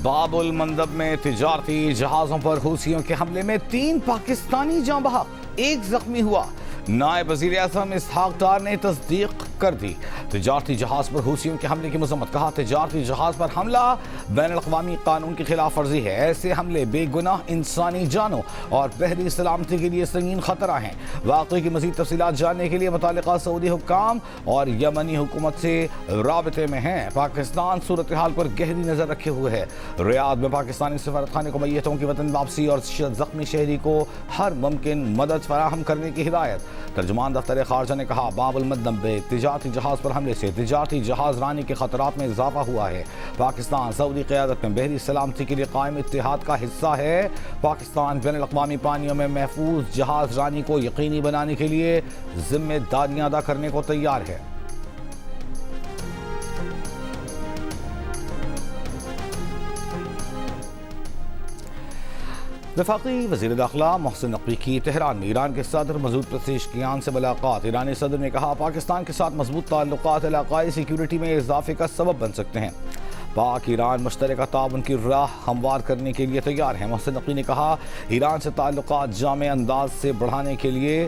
باب المندب میں تجارتی جہازوں پر حوثیوں کے حملے میں 3 پاکستانی جاں بحق، 1 زخمی ہوا۔ نائب وزیر اعظم اسحاق ڈار نے تصدیق کر دی۔ تجارتی جہاز پر حوثیوں کے حملے کی مذمت، کہا تجارتی جہاز پر حملہ بین الاقوامی قانون کی خلاف ورزی ہے۔ ایسے حملے بے گناہ انسانی جانوں اور بحری سلامتی کے لیے سنگین خطرہ ہیں۔ واقعے کی مزید تفصیلات جاننے کے لیے متعلقہ سعودی حکام اور یمنی حکومت سے رابطے میں ہیں۔ پاکستان صورتحال پر گہری نظر رکھے ہوئے ہے۔ ریاض میں پاکستانی سفارت خانے کو میتوں کی وطن واپسی اور زخمی شہری کو ہر ممکن مدد فراہم کرنے کی ہدایت۔ ترجمان دفتر خارجہ نے کہا باب المندب میں تجارتی جہاز پر حملے سے تجارتی جہاز رانی کے خطرات میں اضافہ ہوا ہے۔ پاکستان سعودی قیادت میں بحری سلامتی کے لیے قائم اتحاد کا حصہ ہے۔ پاکستان بین الاقوامی پانیوں میں محفوظ جہاز رانی کو یقینی بنانے کے لیے ذمہ داریاں ادا کرنے کو تیار ہے۔ وفاقی وزیر داخلہ محسن نقوی کی تہران میں ایران کے صدر مسعود پزشکیان سے ملاقات۔ ایرانی صدر نے کہا پاکستان کے ساتھ مضبوط تعلقات علاقائی سیکیورٹی میں اضافے کا سبب بن سکتے ہیں۔ پاک ایران مشترکہ تعاون کی راہ ہموار کرنے کے لیے تیار ہیں۔ محسن نقوی نے کہا ایران سے تعلقات جامع انداز سے بڑھانے کے لیے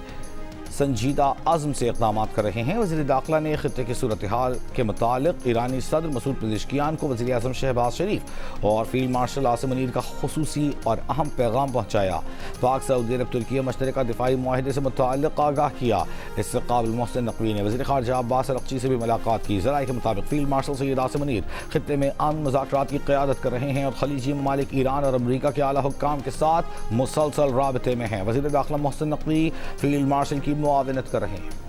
سنجیدہ عزم سے اقدامات کر رہے ہیں۔ وزیر داخلہ نے خطے کی صورتحال کے متعلق ایرانی صدر مسعود پزشکیان کو وزیر اعظم شہباز شریف اور فیلڈ مارشل عاصم منیر کا خصوصی اور اہم پیغام پہنچایا۔ پاک سعودی عرب ترکی مشترکہ دفاعی معاہدے سے متعلق آگاہ کیا۔ اس سے قابل محسن نقوی نے وزیر خارجہ عباس اراغچی سے بھی ملاقات کی۔ ذرائع کے مطابق فیلڈ مارشل سید عاصم منیر خطے میں امن مذاکرات کی قیادت کر رہے ہیں اور خلیجی ممالک ایران اور امریکہ کے اعلیٰ حکام کے ساتھ مسلسل رابطے میں ہیں۔ وزیر داخلہ محسن نقوی فیلڈ مارشل کی معاونت کر رہے ہیں۔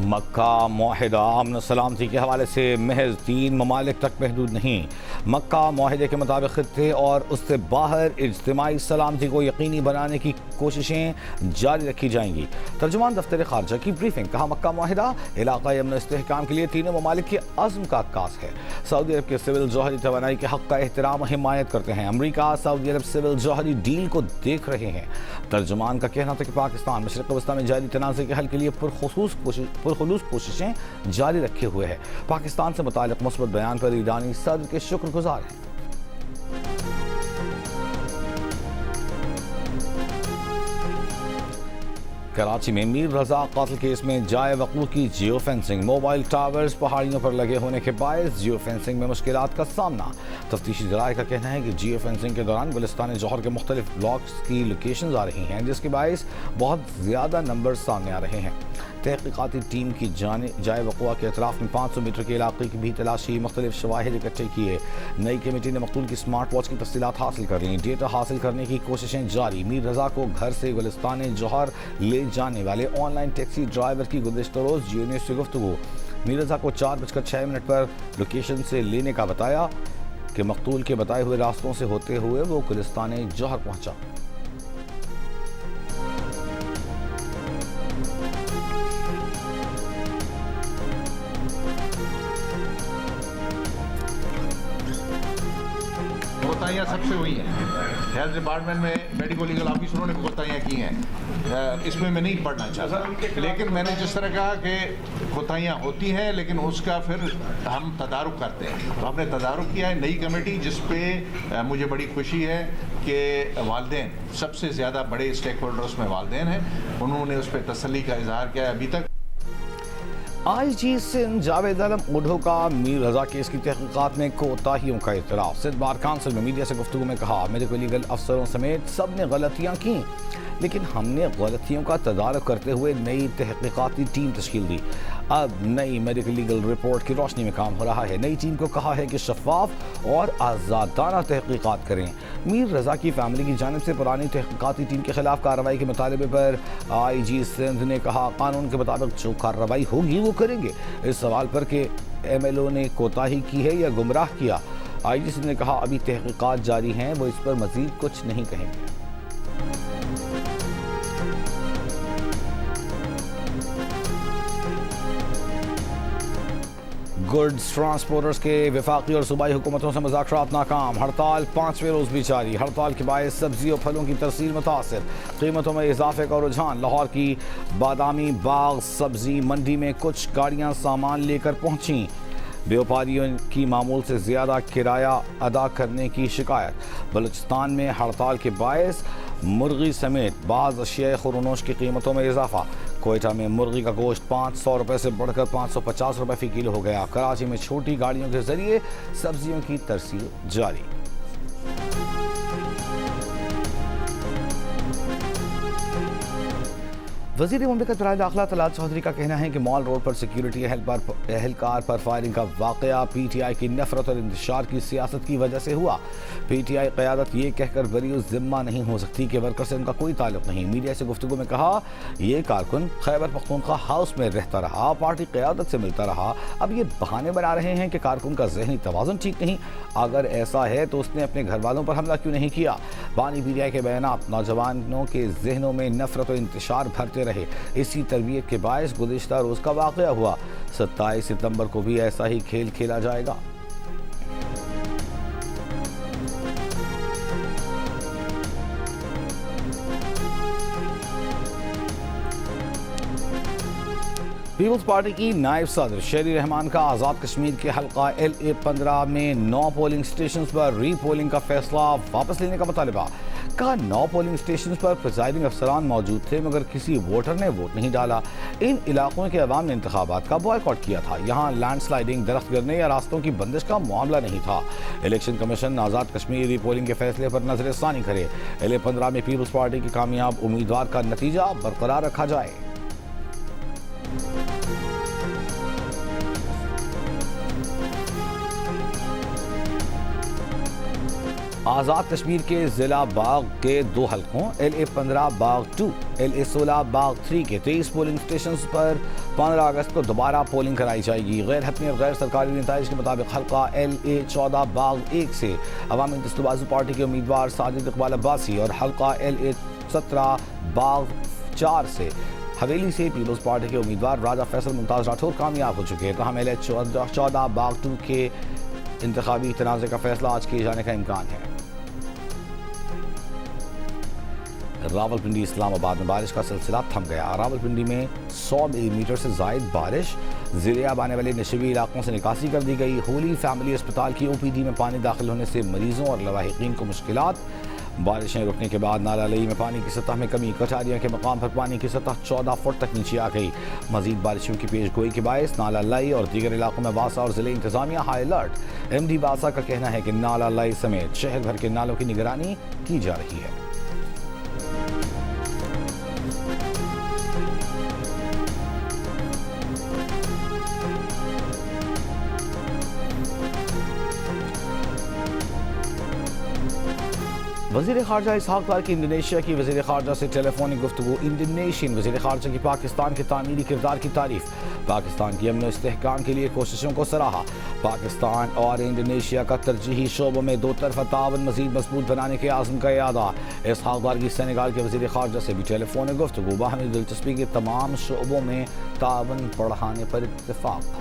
مکہ معاہدہ امن و سلامتی کے حوالے سے محض 3 ممالک تک محدود نہیں۔ مکہ معاہدے کے مطابق خطے اور اس سے باہر اجتماعی سلامتی کو یقینی بنانے کی کوششیں جاری رکھی جائیں گی۔ ترجمان دفتر خارجہ کی بریفنگ، کہا مکہ معاہدہ علاقائی امن و استحکام کے لیے تینوں ممالک کے عزم کا عکاس ہے۔ سعودی عرب کے سول جوہری توانائی کے حق کا احترام و حمایت کرتے ہیں۔ امریکہ سعودی عرب سول جوہری ڈیل کو دیکھ رہے ہیں۔ ترجمان کا کہنا تھا کہ پاکستان مشرق وسطیٰ میں جاری تنازع کے حل کے لیے پرخلوص کوششیں جاری رکھے ہوئے ہے۔ پاکستان سے متعلق مثبت بیان پر ایرانی صدر کے شکر گزار ہیں۔ کراچی میں میر رضا قاتل کیس میں جائے وقوع کی جیو فینسنگ، موبائل ٹاورز پہاڑیوں پر لگے ہونے کے باعث جیو فینسنگ میں مشکلات کا سامنا۔ تفتیشی ذرائع کا کہنا ہے کہ جیو فینسنگ کے دوران گلستان جوہر کے مختلف بلاکس کی لوکیشنز آ رہی ہیں جس کے باعث بہت زیادہ نمبر سامنے آ رہے ہیں۔ تحقیقاتی ٹیم کی جائے وقوع کے اطراف میں 500 میٹر کے علاقے کی بھی تلاشی، مختلف شواہد اکٹھے کیے۔ نئی کمیٹی نے مقتول کی سمارٹ واچ کی تفصیلات حاصل کر لیں۔ ڈیٹا حاصل کرنے کی کوششیں جاری۔ میر رضا کو گھر سے گلستان جوہر لے جانے والے آن لائن ٹیکسی ڈرائیور کی گزشتہ روز جیو نیوز سے گفتگو۔ میر رضا کو 4:06 پر لوکیشن سے لینے کا بتایا کہ مقتول کے بتائے ہوئے راستوں سے ہوتے ہوئے وہ گلستان جوہر پہنچا۔ کوتاہیاں سب سے ہوئی ہیں۔ ہیلتھ ڈپارٹمنٹ میں میڈیکل لیگل آفیسروں نے کوتاہیاں کی ہیں، اس میں نہیں پڑھنا چاہتا، لیکن میں نے جس طرح کہا کہ کوتاہیاں ہوتی ہیں لیکن اس کا پھر ہم تدارک کرتے ہیں۔ تو ہم نے تدارک کیا ہے نئی کمیٹی، جس پہ مجھے بڑی خوشی ہے کہ والدین سب سے زیادہ بڑے اسٹیک ہولڈرز میں والدین ہیں، انہوں نے اس پہ تسلی کا اظہار کیا ہے۔ ابھی تک آئی جی سندھ جاوید عالم اوڈھو کا میر رضا کیس کی تحقیقات میں کوتاہیوں کا اعتراف۔ سندھ بار کونسل میں میڈیا سے گفتگو میں کہا میڈیکل لیگل افسروں سمیت سب نے غلطیاں کیں، لیکن ہم نے غلطیوں کا تدارک کرتے ہوئے نئی تحقیقاتی ٹیم تشکیل دی۔ اب نئی میڈیکل لیگل رپورٹ کی روشنی میں کام ہو رہا ہے۔ نئی ٹیم کو کہا ہے کہ شفاف اور آزادانہ تحقیقات کریں۔ میر رضا کی فیملی کی جانب سے پرانی تحقیقاتی ٹیم کے خلاف کارروائی کے مطالبے پر آئی جی سندھ نے کہا قانون کے مطابق جو کارروائی ہوگی وہ کریں گے۔ اس سوال پر کہ ایم ایل او نے کوتاہی کی ہے یا گمراہ کیا، آئی جی سندھ نے کہا ابھی تحقیقات جاری ہیں، وہ اس پر مزید کچھ نہیں کہیں گے۔ گڈز ٹرانسپورٹرز کے وفاقی اور صوبائی حکومتوں سے مذاکرات ناکام، ہڑتال 5ویں روز بھی جاری۔ ہڑتال کے باعث سبزی اور پھلوں کی ترسیل متاثر، قیمتوں میں اضافے کا رجحان۔ لاہور کی بادامی باغ سبزی منڈی میں کچھ گاڑیاں سامان لے کر پہنچیں، بیوپاریوں کی معمول سے زیادہ کرایہ ادا کرنے کی شکایت۔ بلوچستان میں ہڑتال کے باعث مرغی سمیت بعض اشیاء خورنوش کی قیمتوں میں اضافہ۔ کوئٹہ میں مرغی کا گوشت 500 روپے سے بڑھ کر 550 روپے فی کلو ہو گیا۔ کراچی میں چھوٹی گاڑیوں کے ذریعے سبزیوں کی ترسیل جاری۔ وزیر مملکت برائے داخلہ طلعت چودھری کا کہنا ہے کہ مال روڈ پر سیکیورٹی اہلکار پر فائرنگ کا واقعہ پی ٹی آئی کی نفرت اور انتشار کی سیاست کی وجہ سے ہوا۔ پی ٹی آئی قیادت یہ کہہ کر بری ذمہ نہیں ہو سکتی کہ ورکر سے ان کا کوئی تعلق نہیں۔ میڈیا سے گفتگو میں کہا، یہ کارکن خیبر پختونخوا ہاؤس میں رہتا رہا، پارٹی قیادت سے ملتا رہا، اب یہ بہانے بنا رہے ہیں کہ کارکن کا ذہنی توازن ٹھیک نہیں۔ اگر ایسا ہے تو اس نے اپنے گھر والوں پر حملہ کیوں نہیں کیا؟ بانی پی ٹی آئی کے بیانات نوجوانوں کے ذہنوں میں نفرت و انتشار بھرتے رہے۔ اسی تربیت کے باعث گزشتہ روز کا واقعہ ہوا۔ 27 ستمبر کو بھی ایسا ہی کھیل کھیلا جائے گا۔ پیپلز پارٹی کی نائب صدر شیری رحمان کا آزاد کشمیر کے حلقہ LA-15 میں 9 پولنگ سٹیشنز پر ری پولنگ کا فیصلہ واپس لینے کا مطالبہ۔ کہا 9 پولنگ سٹیشنز پر پریزائڈنگ افسران موجود تھے مگر کسی ووٹر نے ووٹ نہیں ڈالا۔ ان علاقوں کے عوام نے انتخابات کا بائیکاٹ کیا تھا۔ یہاں لینڈ سلائیڈنگ، درخت گرنے یا راستوں کی بندش کا معاملہ نہیں تھا۔ الیکشن کمیشن آزاد کشمیر ری پولنگ کے فیصلے پر نظر ثانی کرے۔ LA-15 میں پیپلز پارٹی کی کامیاب امیدوار کا نتیجہ برقرار رکھا جائے۔ آزاد کشمیر کے ضلع باغ کے 2 حلقوں LA-15 باغ 2، LA-16 باغ 3 کے 23 پولنگ سٹیشنز پر 15 اگست کو دوبارہ پولنگ کرائی جائے گی۔ غیر حتمی اور غیر سرکاری نتائج کے مطابق حلقہ LA-14 باغ 1 سے عوامی دستوں بازو پارٹی کے امیدوار ساجد اقبال عباسی اور حلقہ LA-17 باغ 4 سے حویلی سے پیپلز پارٹی کے امیدوار راجہ فیصل ممتاز راٹھور کامیاب ہو چکے ہیں۔ تاہم LA-14 باغ 2 کے انتخابی تنازع کا فیصلہ آج کیے جانے کا امکان ہے۔ راولپنڈی اسلام آباد میں بارش کا سلسلہ تھم گیا۔ راولپنڈی میں 100 ملی میٹر سے زائد بارش، زیر آب آنے والے نشیبی علاقوں سے نکاسی کر دی گئی۔ ہولی فیملی اسپتال کی OPD میں پانی داخل ہونے سے مریضوں اور لواحقین کو مشکلات۔ بارشیں رکنے کے بعد نالہ لئی میں پانی کی سطح میں کمی، کٹاریاں کے مقام پر پانی کی سطح 14 فٹ تک نیچے آ گئی۔ مزید بارشوں کی پیش گوئی کے باعث نالہ لئی اور دیگر علاقوں میں واسا اور ضلع انتظامیہ ہائی الرٹ۔ MD واسا کا کہنا ہے کہ نالہ لئی سمیت شہر بھر کے نالوں کی نگرانی کی جا رہی ہے۔ وزیر خارجہ اسحاق ڈار کی انڈونیشیا کی وزیر خارجہ سے ٹیلی فونک گفتگو۔ انڈونیشین وزیر خارجہ کی پاکستان کے تعمیری کردار کی تعریف، پاکستان کی امن و استحکام کے لیے کوششوں کو سراہا۔ پاکستان اور انڈونیشیا کا ترجیحی شعبوں میں 2 طرفہ تعاون مزید مضبوط بنانے کے عزم کا اعادہ۔ اسحاق ڈار کی سینیگال کے وزیر خارجہ سے بھی ٹیلی فونک گفتگو، باہمی دلچسپی کے تمام شعبوں میں تعاون بڑھانے پر اتفاق۔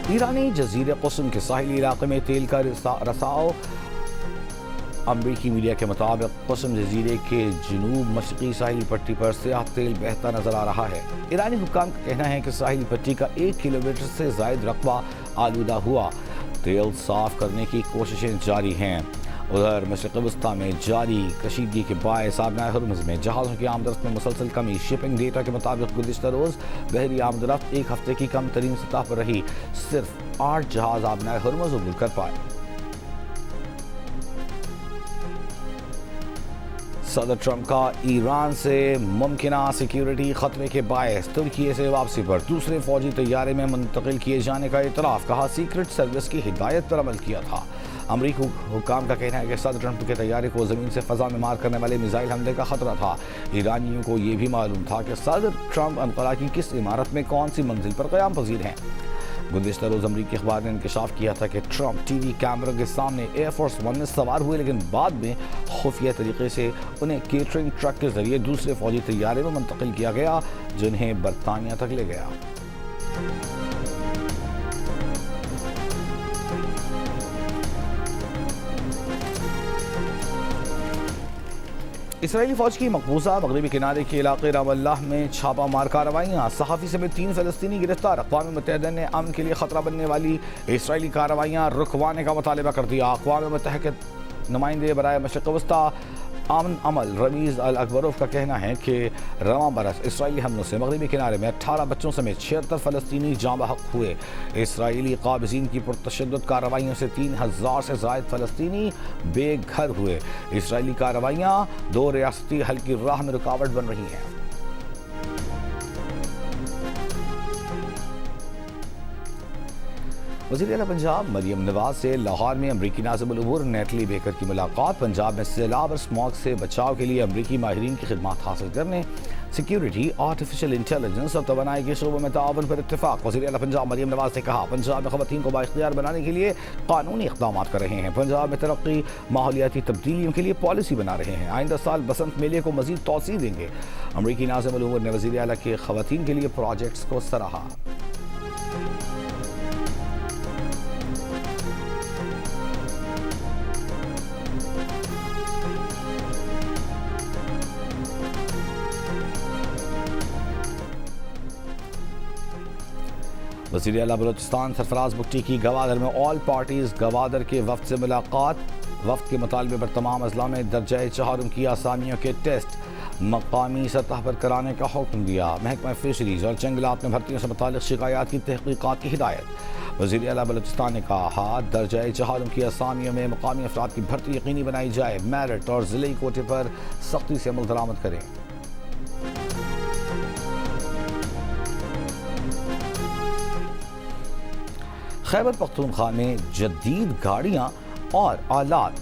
ایرانی جزیرے قسم کے ساحلی علاقے میں تیل کا رساؤ۔ امریکی میڈیا کے مطابق قسم جزیرے کے جنوب مشرقی ساحلی پٹی پر سیاہ تیل بہتا نظر آ رہا ہے۔ ایرانی حکام کا کہنا ہے کہ ساحلی پٹی کا 1 کلومیٹر سے زائد رقبہ آلودہ ہوا، تیل صاف کرنے کی کوششیں جاری ہیں۔ ادھر مشرق وسطیٰ میں جاری کشیدگی کے باعث آبنائے ہرمز میں جہازوں کی آمد و رفت میں مسلسل کمی۔ شپنگ ڈیٹا کے مطابق گزشتہ روز بحری آمد و رفت 1 ہفتے کی کم ترین سطح پر رہی، صرف 8 جہاز آبنائے ہرمز عبور کر پائے۔ صدر ٹرمپ کا ایران سے ممکنہ سیکیورٹی خطرے کے باعث ترکی سے واپسی پر دوسرے فوجی طیارے میں منتقل کیے جانے کا اعتراف، کہا سیکرٹ سروس کی ہدایت پر عمل کیا تھا۔ امریکی حکام کا کہنا ہے کہ صدر ٹرمپ کے طیارے کو زمین سے فضا میں مار کرنے والے میزائل حملے کا خطرہ تھا۔ ایرانیوں کو یہ بھی معلوم تھا کہ صدر ٹرمپ انقرہ کی کس عمارت میں کون سی منزل پر قیام پذیر ہیں۔ گزشتہ روز امریکی اخبار نے انکشاف کیا تھا کہ ٹرمپ ٹی وی کیمروں کے سامنے ایئر فورس ون میں سوار ہوئے، لیکن بعد میں خفیہ طریقے سے انہیں کیٹرنگ ٹرک کے ذریعے دوسرے فوجی طیارے میں منتقل کیا گیا، جنہیں برطانیہ تک لے گیا۔ اسرائیلی فوج کی مقبوضہ مغربی کنارے کے علاقے رام اللہ میں چھاپہ مار کارروائیاں، صحافی سمیت 3 فلسطینی گرفتار۔ اقوام متحدہ نے امن کے لیے خطرہ بننے والی اسرائیلی کارروائیاں رکوانے کا مطالبہ کر دیا۔ اقوام متحدہ نمائندے برائے مشرق وسطی امن عمل رمیز الاکبروف کا کہنا ہے کہ رواں برس اسرائیلی حملوں سے مغربی کنارے میں 18 بچوں سمیت 76 فلسطینی جاں بحق ہوئے۔ اسرائیلی قابضین کی پرتشدد کارروائیوں سے 3000 سے زائد فلسطینی بے گھر ہوئے۔ اسرائیلی کارروائیاں 2 ریاستی حل کی راہ میں رکاوٹ بن رہی ہیں۔ وزیر اعلیٰ پنجاب مریم نواز سے لاہور میں امریکی ناظم الامور نیٹلی بیکر کی ملاقات۔ پنجاب میں سیلاب اور اسموگ سے بچاؤ کے لیے امریکی ماہرین کی خدمات حاصل کرنے، سیکیورٹی، آرٹیفیشل انٹیلیجنس اور توانائی کے شعبوں میں تعاون پر اتفاق۔ وزیر اعلیٰ پنجاب مریم نواز نے کہا، پنجاب میں خواتین کو بااختیار بنانے کے لیے قانونی اقدامات کر رہے ہیں۔ پنجاب میں ترقی، ماحولیاتی تبدیلیوں کے لیے پالیسی بنا رہے ہیں۔ آئندہ سال بسنت میلے کو مزید توسیع دیں گے۔ امریکی ناظم الامور نے وزیر اعلیٰ کے خواتین کے لیے پروجیکٹس کو سراہا۔ وزیر اعلیٰ بلوچستان سرفراز بگٹی کی گوادر میں آل پارٹیز گوادر کے وفد سے ملاقات۔ وفد کے مطالبے پر تمام اضلاع میں درجہ چہارم کی آسامیوں کے ٹیسٹ مقامی سطح پر کرانے کا حکم دیا۔ محکمہ فشریز اور جنگلات میں بھرتیوں سے متعلق شکایات کی تحقیقات کی ہدایت۔ وزیر اعلیٰ بلوچستان نے کہا، درجہ چہارم کی آسامیوں میں مقامی افراد کی بھرتی یقینی بنائی جائے، میرٹ اور ضلعی کوٹے پر سختی سے عمل درآمد کریں۔ خیبر پختونخوا میں جدید گاڑیاں اور آلات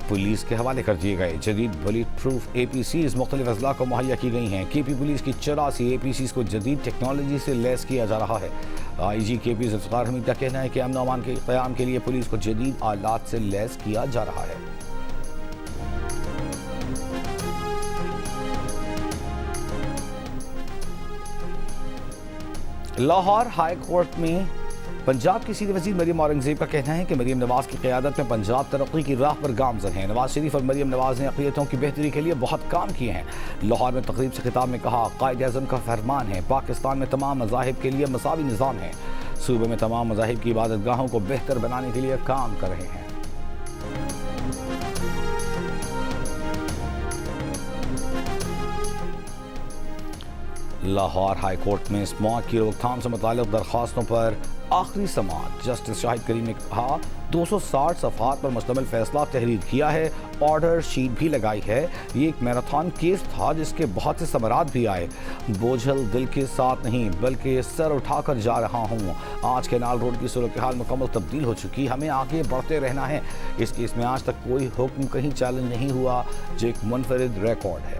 پولیس کے حوالے کر دیے گئے۔ جدید بلیٹ پروف اے پی سیز مختلف اضلاع کو مہیا کی گئی ہیں۔ کے پی پولیس کی 84 اے پی سیز کو جدید ٹیکنالوجی سے لیس کیا جا رہا ہے۔ آئی جی کے پی ذوالفقار حمید کا کہنا ہے کہ امن و امان کے قیام کے لیے پولیس کو جدید آلات سے لیس کیا جا رہا ہے۔ لاہور ہائی کورٹ میں پنجاب کی سینئر وزیر مریم اورنگزیب کا کہنا ہے کہ مریم نواز کی قیادت میں پنجاب ترقی کی راہ پر گامزن ہے۔ نواز شریف اور مریم نواز نے اقلیتوں کی بہتری کے لیے بہت کام کیے ہیں۔ لاہور میں تقریب سے خطاب میں کہا، قائد اعظم کا فرمان ہے، پاکستان میں تمام مذاہب کے لیے مساوی نظام ہے۔ صوبے میں تمام مذاہب کی عبادت گاہوں کو بہتر بنانے کے لیے کام کر رہے ہیں۔ لاہور ہائی کورٹ میں اسموگ کی روک تھام سے متعلق درخواستوں پر آخری سماعت۔ جسٹس شاہد کریم نے کہا، 260 صفحات پر مشتمل فیصلہ تحریر کیا ہے، آرڈر شیٹ بھی لگائی ہے۔ یہ ایک میراتھن کیس تھا جس کے بہت سے ثمرات بھی آئے۔ بوجھل دل کے ساتھ نہیں بلکہ سر اٹھا کر جا رہا ہوں۔ آج کینال روڈ کی صورتحال مکمل تبدیل ہو چکی، ہمیں آگے بڑھتے رہنا ہے۔ اس کیس میں آج تک کوئی حکم کہیں چیلنج نہیں ہوا، جو ایک منفرد ریکارڈ ہے۔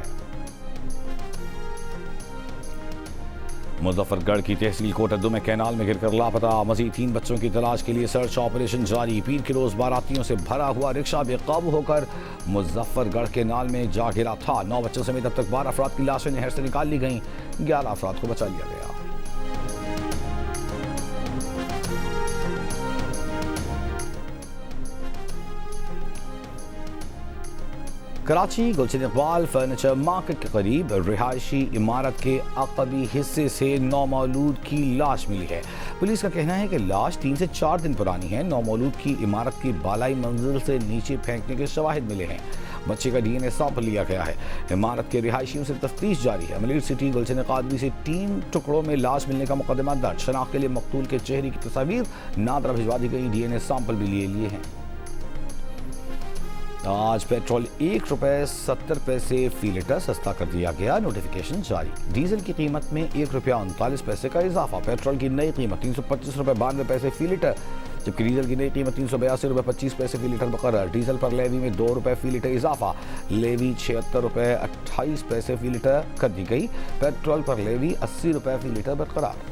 مظفر گڑھ کی تحصیل کوٹدو میں کینال میں گر کر لاپتہ، مزید 3 بچوں کی تلاش کے لیے سرچ آپریشن جاری۔ پیر کے روز باراتیوں سے بھرا ہوا رکشہ بے قابو ہو کر مظفر گڑھ کینال میں جا گرا تھا۔ 9 بچوں سمیت اب تک 12 افراد کی لاشیں نہر سے نکال لی گئیں، 11 افراد کو بچا لیا گیا۔ کراچی گلشن اقبال فرنیچر مارکیٹ کے قریب رہائشی عمارت کے عقبی حصے سے نومولود کی لاش ملی ہے۔ پولیس کا کہنا ہے کہ لاش 3 سے 4 دن پرانی ہے۔ نومولود کی عمارت کی بالائی منزل سے نیچے پھینکنے کے شواہد ملے ہیں۔ بچے کا ڈی این اے سیمپل لیا گیا ہے۔ عمارت کے رہائشیوں سے تفتیش جاری ہے۔ ملیر سٹی گلشن قادری سے 3 ٹکڑوں میں لاش ملنے کا مقدمہ درج۔ شناخت کے لیے مقتول کے چہرے کی تصاویر نادرا بھجوا دی گئی، ڈی این اے سیمپل بھی لیے ہیں۔ آج پیٹرول 1 روپے 70 پیسے فی لیٹر سستا کر دیا گیا، نوٹیفیکیشن جاری۔ ڈیزل کی قیمت میں 1 روپیہ 39 پیسے کا اضافہ۔ پیٹرول کی نئی قیمت 325 روپے 92 پیسے فی لیٹر، جبکہ ڈیزل کی نئی قیمت 382 روپے 25 پیسے فی لیٹر مقرر۔ ڈیزل پر لیوی میں 2 روپے فی لیٹر اضافہ، لیوی 76 روپے 28 پیسے فی لیٹر کر دی گئی۔ پیٹرول پر لیوی 80 روپے فی لیٹر برقرار۔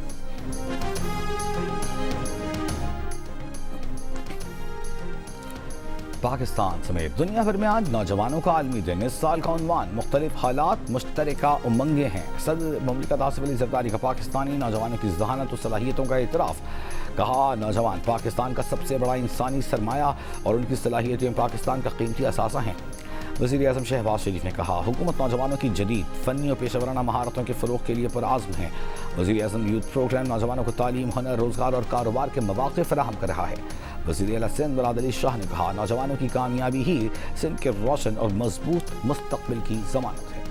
پاکستان سمیت دنیا بھر میں آج نوجوانوں کا عالمی دن. اس سال کا عنوان مختلف حالات مشترکہ امنگیں ہیں. صدر مملکت آصف علی زرداری کا پاکستانی نوجوانوں کی ذہانت و صلاحیتوں کا اعتراف. کہا نوجوان پاکستان کا سب سے بڑا انسانی سرمایہ اور ان کی صلاحیتیں پاکستان کا قیمتی اثاثہ ہیں. وزیر اعظم شہباز شریف نے کہا حکومت نوجوانوں کی جدید فنی اور پیشہ ورانہ مہارتوں کے فروغ کے لیے پرعزم ہے. وزیر اعظم یوتھ پروگرام نوجوانوں کو تعلیم، ہنر، روزگار اور کاروبار کے مواقع فراہم کر رہا ہے. وزیر اعلیٰ سندھ مراد علی شاہ نے کہا نوجوانوں کی کامیابی ہی سندھ کے روشن اور مضبوط مستقبل کی ضمانت ہے.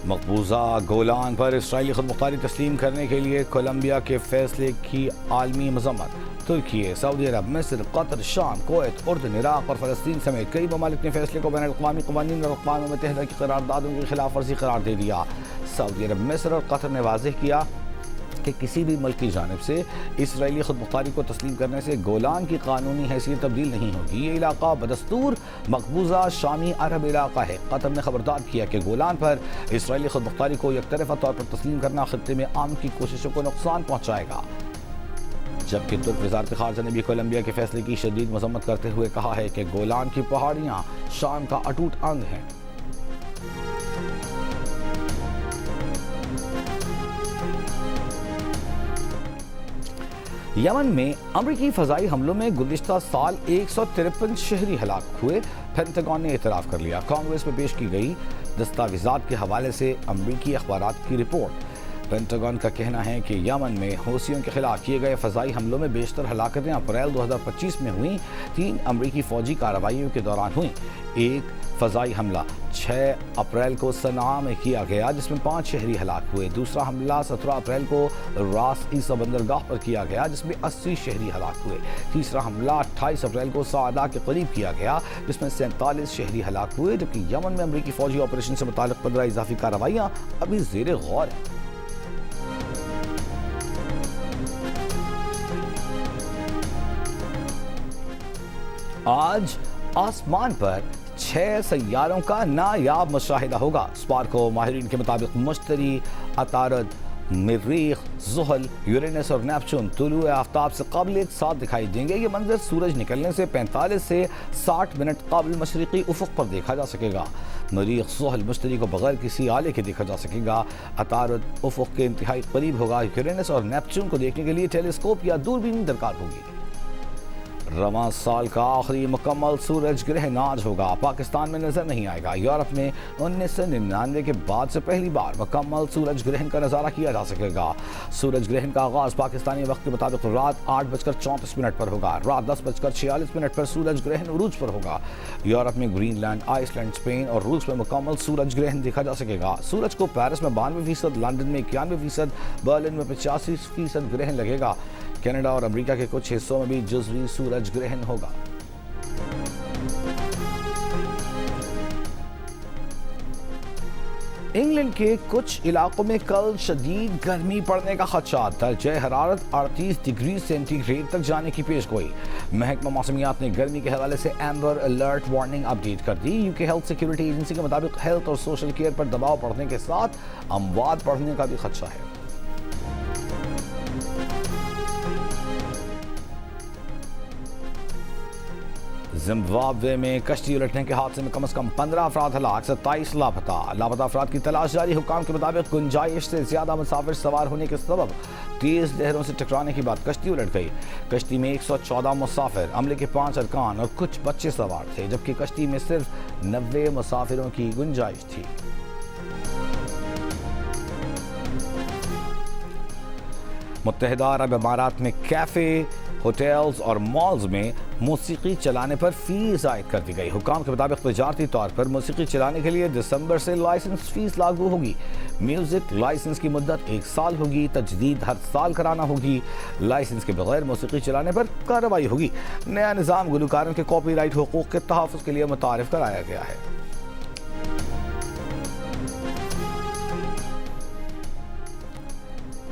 مقبوضہ گولان پر اسرائیلی خود مختاری تسلیم کرنے کے لیے کولمبیا کے فیصلے کی عالمی مذمت. ترکی، سعودی عرب، مصر، قطر، شام، کویت، اردن، عراق اور فلسطین سمیت کئی ممالک نے فیصلے کو بین الاقوامی قوانین اور اقوام متحدہ کی قراردادوں کی خلاف ورزی قرار دے دیا. سعودی عرب، مصر اور قطر نے واضح کیا کہ کسی بھی ملک کی جانب سے اسرائیلی خود مختاری کو تسلیم کرنے سے گولان کی قانونی حیثیت تبدیل نہیں ہوگی. یہ علاقہ بدستور مقبوضہ شامی عرب علاقہ ہے. قطر نے خبردار کیا کہ گولان پر اسرائیلی خود مختاری کو یک طرفہ طور پر تسلیم کرنا خطے میں امن کی کوششوں کو نقصان پہنچائے گا. جبکہ ترک وزارت خارجہ نے بھی کولمبیا کے فیصلے کی شدید مذمت کرتے ہوئے کہا ہے کہ گولان کی پہاڑیاں شام کا اٹوٹ انگ ہیں. یمن میں امریکی فضائی حملوں میں گزشتہ سال 153 شہری ہلاک ہوئے. پینٹاگن نے اعتراف کر لیا. کانگریس میں پیش کی گئی دستاویزات کے حوالے سے امریکی اخبارات کی رپورٹ. پینٹاگن کا کہنا ہے کہ یمن میں حوثیوں کے خلاف کیے گئے فضائی حملوں میں بیشتر ہلاکتیں اپریل 2025 میں ہوئیں. 3 امریکی فوجی کارروائیوں کے دوران ہوئیں. ایک فضائی حملہ 6 اپریل کو صنعاء میں کیا گیا جس میں 5 شہری ہلاک ہوئے. دوسرا حملہ 17 اپریل کو راس عیسیٰ بندرگاہ پر کیا گیا جس میں 80 شہری ہلاک ہوئے. تیسرا حملہ 28 اپریل کو صعدہ کے قریب کیا گیا جس میں 47 شہری ہلاک ہوئے. جبکہ یمن میں امریکی فوجی آپریشن سے متعلق 15 اضافی کارروائیاں ابھی زیر غور ہیں. آج آسمان پر 6 سیاروں کا نایاب مشاہدہ ہوگا. سپار کو ماہرین کے مطابق مشتری، عطارد، مریخ، زحل، یورینس اور نیپچون طلوع آفتاب سے قبل ایک ساتھ دکھائی دیں گے. یہ منظر سورج نکلنے سے 45 سے 60 منٹ قبل مشرقی افق پر دیکھا جا سکے گا. مریخ، زحل، مشتری کو بغیر کسی آلے کے دیکھا جا سکے گا. عطارد افق کے انتہائی قریب ہوگا. یورینس اور نیپچون کو دیکھنے کے لیے ٹیلیسکوپ یا دوربین درکار ہوگی. رواں سال کا آخری مکمل سورج گرہن آج ہوگا. پاکستان میں نظر نہیں آئے گا. یورپ میں 1999 کے بعد سے پہلی بار مکمل سورج گرہن کا نظارہ کیا جا سکے گا. سورج گرہن کا آغاز پاکستانی وقت کے مطابق رات 8:34 پر ہوگا. رات 10:46 پر سورج گرہن عروج پر ہوگا. یورپ میں Greenland, Iceland, Spain اور روس میں مکمل سورج گرہن دیکھا جا سکے گا. سورج کو پیرس میں 92%، لندن میں 91%، برلن میں 85% گرہن لگے گا. کینیڈا اور امریکہ کے کچھ حصوں میں بھی جزوی سورج گرہن ہوگا. انگلینڈ کے کچھ علاقوں میں کل شدید گرمی پڑنے کا خدشہ. درجہ حرارت 38 ڈگری سینٹی گریڈ تک جانے کی پیش گوئی. محکمہ موسمیات نے گرمی کے حوالے سے ایمبر الرٹ وارننگ اپ ڈیٹ کر دی. UK ہیلتھ سیکیورٹی ایجنسی کے مطابق ہیلتھ اور سوشل کیئر پر دباؤ بڑھنے کے ساتھ اموات بڑھنے کا بھی خدشہ ہے. زمبابوے میں کشتی الٹنے کے حادثے میں کم از کم 15 افراد ہلاک، 27 لاپتہ. لاپتہ افراد کی تلاش جاری. حکام کے مطابق گنجائش سے زیادہ مسافر سوار ہونے کے سبب تیز لہروں سے ٹکرانے کے بعد کشتی الٹ گئی. کشتی میں 114 مسافر، عملے کے 5 ارکان اور کچھ بچے سوار تھے، جبکہ کشتی میں صرف 90 مسافروں کی گنجائش تھی. متحدہ عرب امارات میں کیفے، ہوٹلز اور مالز میں موسیقی چلانے پر فیس عائد کر دی گئی. حکام کے مطابق تجارتی طور پر موسیقی چلانے کے لیے دسمبر سے لائسنس فیس لاگو ہوگی. میوزک لائسنس کی مدت 1 سال ہوگی. تجدید ہر سال کرانا ہوگی. لائسنس کے بغیر موسیقی چلانے پر کارروائی ہوگی. نیا نظام گلوکاروں کے کاپی رائٹ حقوق کے تحفظ کے لیے متعارف کرایا گیا ہے.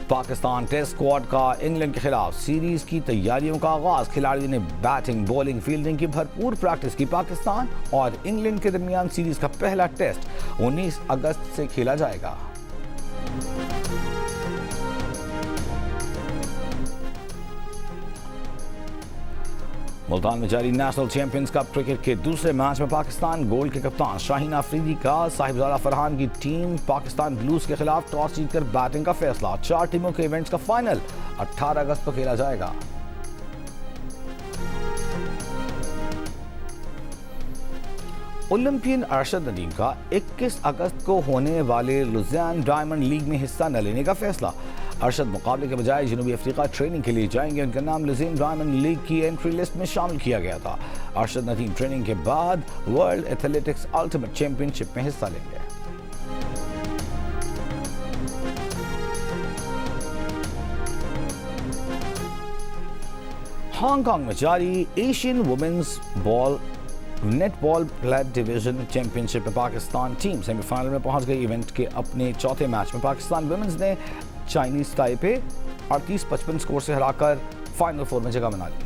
پاکستان ٹیسٹ اسکواڈ کا انگلینڈ کے خلاف سیریز کی تیاریوں کا آغاز. کھلاڑیوں نے بیٹنگ، بولنگ، فیلڈنگ کی بھرپور پریکٹس کی. پاکستان اور انگلینڈ کے درمیان سیریز کا پہلا ٹیسٹ 19 اگست سے کھیلا جائے گا. ملتان میں جاری نیشنل چیمپئنز کپ کرکٹ کے دوسرے میچ میں پاکستان گولڈ کے کپتان شاہین آفریدی کا صاحبزادہ فرحان کی ٹیم پاکستان بلوز کے خلاف ٹاس جیت کر بیٹنگ کا فیصلہ. 4 ٹیموں کے ایونٹس کا فائنل 18 اگست کو کھیلا جائے گا. اولمپئن ارشد ندیم کا 21 اگست کو ہونے والے لوزیان ڈائمنڈ لیگ میں حصہ نہ لینے کا فیصلہ. ارشد مقابلے کے بجائے جنوبی افریقہ ٹریننگ کے لیے جائیں گے. ان کا نام لوزیان ڈائمنڈ لیگ کی انٹری لسٹ میں شامل کیا گیا تھا. ارشد ندیم ٹریننگ کے بعد ورلڈ ایتھلیٹکس الٹیمیٹ چیمپئن شپ میں حصہ لیں گے. ہانگ کانگ میں جاری ایشین وومنز نیٹ بال پلیٹ ڈویژن چیمپئن شپ میں پاکستان ٹیم سیمی فائنل میں پہنچ گئی. ایونٹ کے اپنے چوتھے میچ میں پاکستان ویمنز نے چائنیز تائپے 38-55 سکور سے ہرا کر فائنل 4 میں جگہ بنا لی.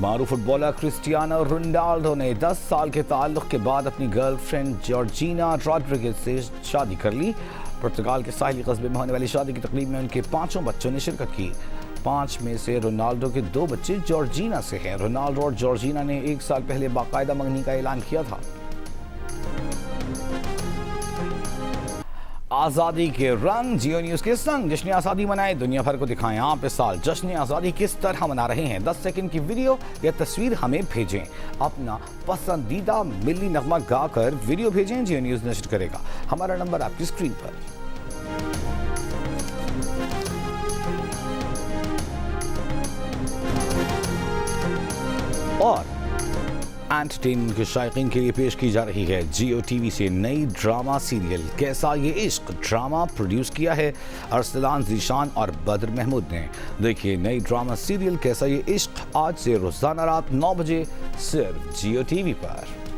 معروف فٹ بالر کرسٹیانو رونالڈو نے 10 سال کے تعلق کے بعد اپنی گرل فرینڈ جارجینا روڈریگز سے شادی کر لی. پرتگال کے ساحلی قصبے میں ہونے والی شادی کی تقریب میں ان کے 5 بچوں نے شرکت کی. 5 میں سے رونالڈو کے 2 بچے جارجینا سے ہیں. رونالڈو اور جارجینا نے 1 سال پہلے باقاعدہ منگنی کا اعلان کیا تھا. آزادی کے رنگ جیو نیوز کے سنگ جشن آزادی منائے دنیا بھر کو دکھائیں. آپ اس سال جشن آزادی کس طرح منا رہے ہیں؟ 10 سیکنڈ کی ویڈیو یا تصویر ہمیں بھیجیں. اپنا پسندیدہ ملی نغمہ گا کر ویڈیو بھیجیں. جیو نیوز نشر کرے گا. ہمارا نمبر آپ کی اسکرین پر. اور انٹرٹینمنٹ کے شائقین کے لیے پیش کی جا رہی ہے جیو ٹی وی سے نئی ڈرامہ سیریل کیسا یہ عشق. ڈرامہ پروڈیوس کیا ہے ارسلان ذیشان اور بدر محمود نے. دیکھیے نئی ڈرامہ سیریل کیسا یہ عشق آج سے روزانہ رات 9 بجے صرف جیو ٹی وی پر.